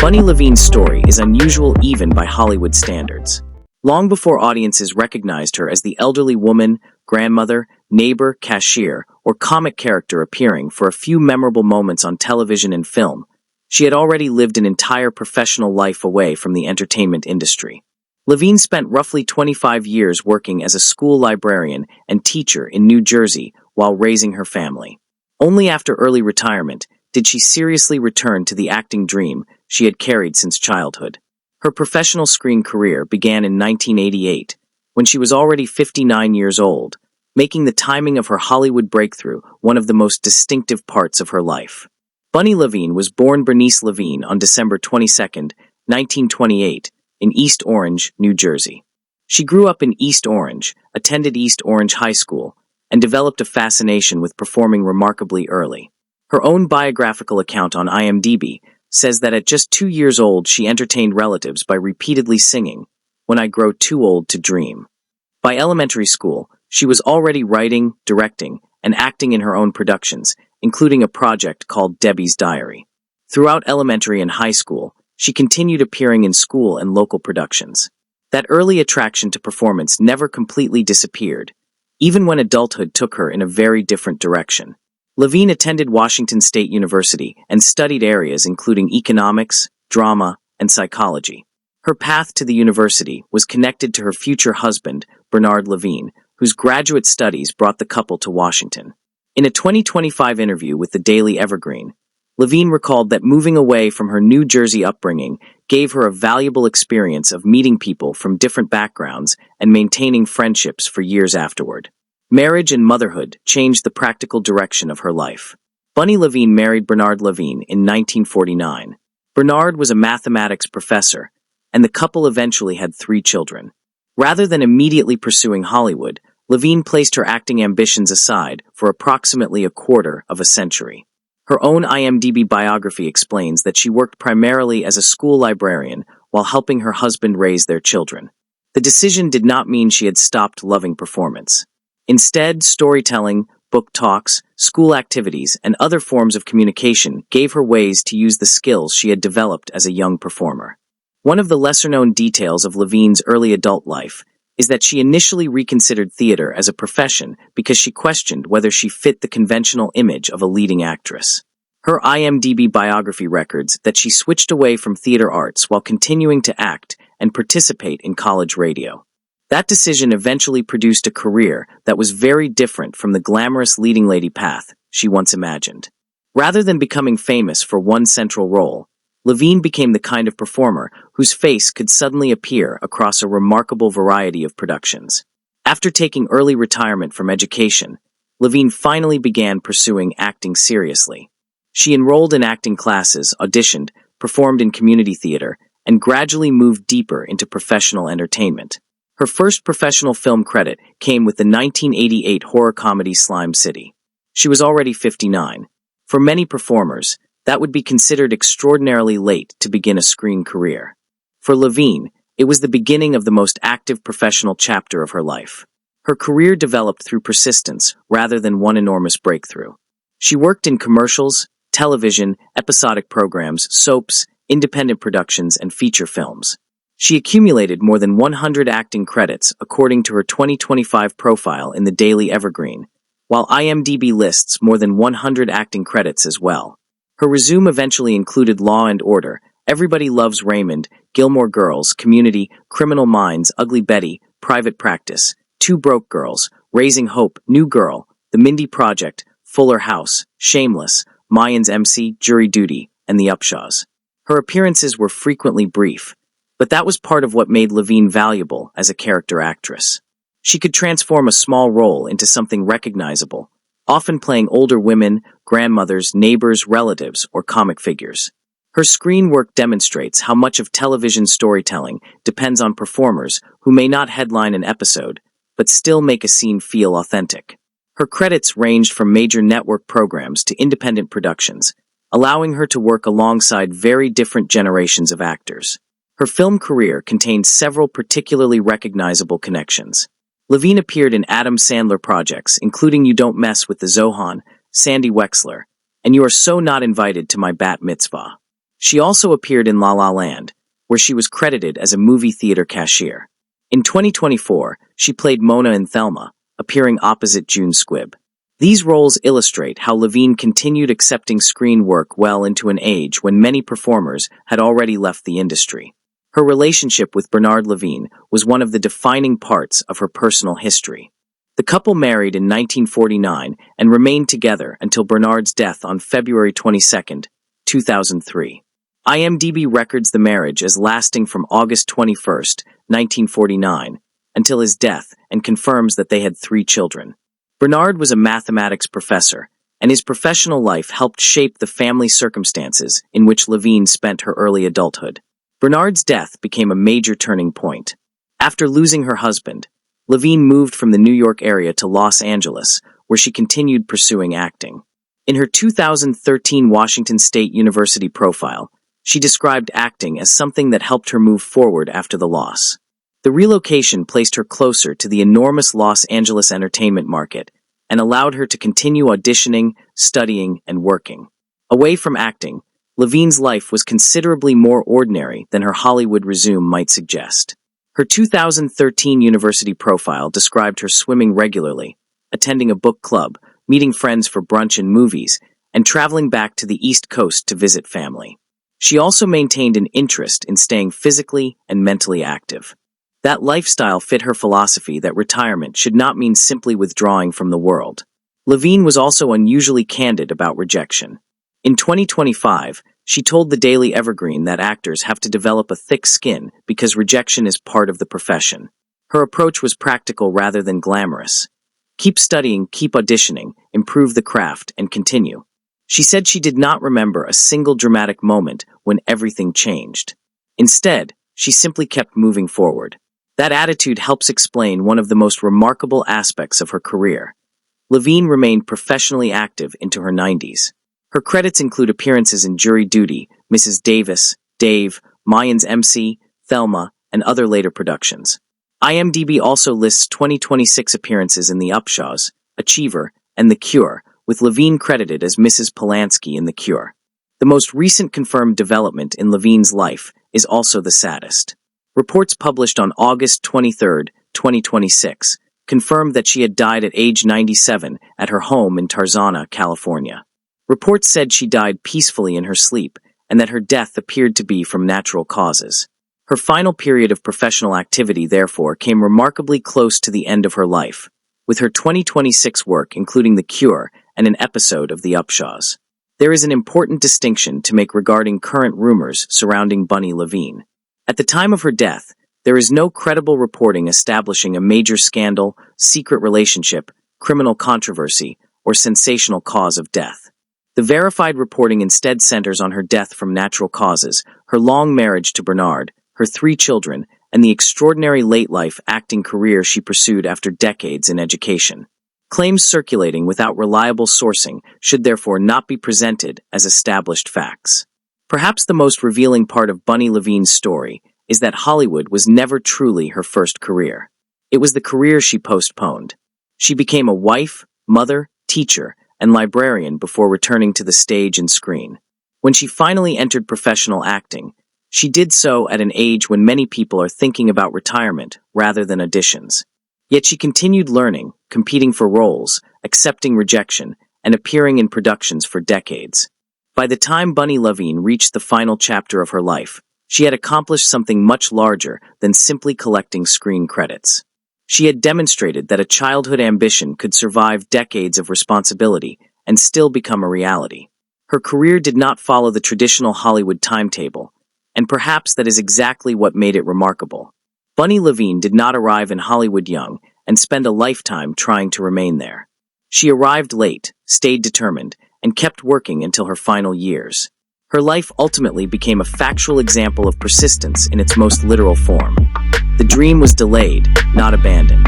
Bunny Levine's story is unusual even by Hollywood standards. Long before audiences recognized her as the elderly woman, grandmother, neighbor, cashier, or comic character appearing for a few memorable moments on television and film, she had already lived an entire professional life away from the entertainment industry. Levine spent roughly 25 years working as a school librarian and teacher in New Jersey while raising her family. Only after early retirement did she seriously return to the acting dream she had carried since childhood. Her professional screen career began in 1988, when she was already 59 years old, making the timing of her Hollywood breakthrough one of the most distinctive parts of her life. Bunny Levine was born Bernice Levine on December 22, 1928, in East Orange, New Jersey. She grew up in East Orange, attended East Orange High School, and developed a fascination with performing remarkably early. Her own biographical account on IMDb says that at just 2 years old she entertained relatives by repeatedly singing, "When I Grow Too Old to Dream." By elementary school, she was already writing, directing, and acting in her own productions, including a project called Debbie's Diary. Throughout elementary and high school, she continued appearing in school and local productions. That early attraction to performance never completely disappeared, even when adulthood took her in a very different direction. Levine attended Washington State University and studied areas including economics, drama, and psychology. Her path to the university was connected to her future husband, Bernard Levine, whose graduate studies brought the couple to Washington. In a 2025 interview with the Daily Evergreen, Levine recalled that moving away from her New Jersey upbringing gave her a valuable experience of meeting people from different backgrounds and maintaining friendships for years afterward. Marriage and motherhood changed the practical direction of her life. Bunny Levine married Bernard Levine in 1949. Bernard was a mathematics professor, and the couple eventually had 3 children. Rather than immediately pursuing Hollywood, Levine placed her acting ambitions aside for approximately a quarter of a century. Her own IMDb biography explains that she worked primarily as a school librarian while helping her husband raise their children. The decision did not mean she had stopped loving performance. Instead, storytelling, book talks, school activities, and other forms of communication gave her ways to use the skills she had developed as a young performer. One of the lesser-known details of Levine's early adult life is that she initially reconsidered theater as a profession because she questioned whether she fit the conventional image of a leading actress. Her IMDb biography records that she switched away from theater arts while continuing to act and participate in college radio. That decision eventually produced a career that was very different from the glamorous leading lady path she once imagined. Rather than becoming famous for one central role, Levine became the kind of performer whose face could suddenly appear across a remarkable variety of productions. After taking early retirement from education, Levine finally began pursuing acting seriously. She enrolled in acting classes, auditioned, performed in community theater, and gradually moved deeper into professional entertainment. Her first professional film credit came with the 1988 horror comedy Slime City. She was already 59. For many performers, that would be considered extraordinarily late to begin a screen career. For Levine, it was the beginning of the most active professional chapter of her life. Her career developed through persistence rather than one enormous breakthrough. She worked in commercials, television, episodic programs, soaps, independent productions, and feature films. She accumulated more than 100 acting credits according to her 2025 profile in the Daily Evergreen, while IMDb lists more than 100 acting credits as well. Her resume eventually included Law and Order, Everybody Loves Raymond, Gilmore Girls, Community, Criminal Minds, Ugly Betty, Private Practice, Two Broke Girls, Raising Hope, New Girl, The Mindy Project, Fuller House, Shameless, Mayans MC, Jury Duty, and The Upshaws. Her appearances were frequently brief, but that was part of what made Levine valuable as a character actress. She could transform a small role into something recognizable, often playing older women, grandmothers, neighbors, relatives, or comic figures. Her screen work demonstrates how much of television storytelling depends on performers who may not headline an episode, but still make a scene feel authentic. Her credits ranged from major network programs to independent productions, allowing her to work alongside very different generations of actors. Her film career contained several particularly recognizable connections. Levine appeared in Adam Sandler projects, including You Don't Mess with the Zohan, Sandy Wexler, and You Are So Not Invited to My Bat Mitzvah. She also appeared in La La Land, where she was credited as a movie theater cashier. In 2024, she played Mona in Thelma, appearing opposite June Squibb. These roles illustrate how Levine continued accepting screen work well into an age when many performers had already left the industry. Her relationship with Bernard Levine was one of the defining parts of her personal history. The couple married in 1949 and remained together until Bernard's death on February 22, 2003. IMDb records the marriage as lasting from August 21, 1949, until his death and confirms that they had 3 children. Bernard was a mathematics professor, and his professional life helped shape the family circumstances in which Levine spent her early adulthood. Bernard's death became a major turning point. After losing her husband, Levine moved from the New York area to Los Angeles, where she continued pursuing acting. In her 2013 Washington State University profile, she described acting as something that helped her move forward after the loss. The relocation placed her closer to the enormous Los Angeles entertainment market and allowed her to continue auditioning, studying, and working. Away from acting, Levine's life was considerably more ordinary than her Hollywood resume might suggest. Her 2013 university profile described her swimming regularly, attending a book club, meeting friends for brunch and movies, and traveling back to the East Coast to visit family. She also maintained an interest in staying physically and mentally active. That lifestyle fit her philosophy that retirement should not mean simply withdrawing from the world. Levine was also unusually candid about rejection. In 2025, she told the Daily Evergreen that actors have to develop a thick skin because rejection is part of the profession. Her approach was practical rather than glamorous. Keep studying, keep auditioning, improve the craft, and continue. She said she did not remember a single dramatic moment when everything changed. Instead, she simply kept moving forward. That attitude helps explain one of the most remarkable aspects of her career. Levine remained professionally active into her 90s. Her credits include appearances in Jury Duty, Mrs. Davis, Dave, Mayans MC, Thelma, and other later productions. IMDb also lists 2026 appearances in The Upshaws, Achiever, and The Cure, with Levine credited as Mrs. Polanski in The Cure. The most recent confirmed development in Levine's life is also the saddest. Reports published on August 23, 2026, confirmed that she had died at age 97 at her home in Tarzana, California. Reports said she died peacefully in her sleep and that her death appeared to be from natural causes. Her final period of professional activity, therefore, came remarkably close to the end of her life, with her 2026 work including The Cure and an episode of The Upshaws. There is an important distinction to make regarding current rumors surrounding Bunny Levine. At the time of her death, there is no credible reporting establishing a major scandal, secret relationship, criminal controversy, or sensational cause of death. The verified reporting instead centers on her death from natural causes, her long marriage to Bernard, her 3 children, and the extraordinary late-life acting career she pursued after decades in education. Claims circulating without reliable sourcing should therefore not be presented as established facts. Perhaps the most revealing part of Bunny Levine's story is that Hollywood was never truly her first career. It was the career she postponed. She became a wife, mother, teacher, and librarian before returning to the stage and screen. When she finally entered professional acting, she did so at an age when many people are thinking about retirement rather than auditions. Yet she continued learning, competing for roles, accepting rejection, and appearing in productions for decades. By the time Bunny Levine reached the final chapter of her life, she had accomplished something much larger than simply collecting screen credits. She had demonstrated that a childhood ambition could survive decades of responsibility and still become a reality. Her career did not follow the traditional Hollywood timetable, and perhaps that is exactly what made it remarkable. Bunny Levine did not arrive in Hollywood young and spend a lifetime trying to remain there. She arrived late, stayed determined, and kept working until her final years. Her life ultimately became a factual example of persistence in its most literal form. The dream was delayed, not abandoned.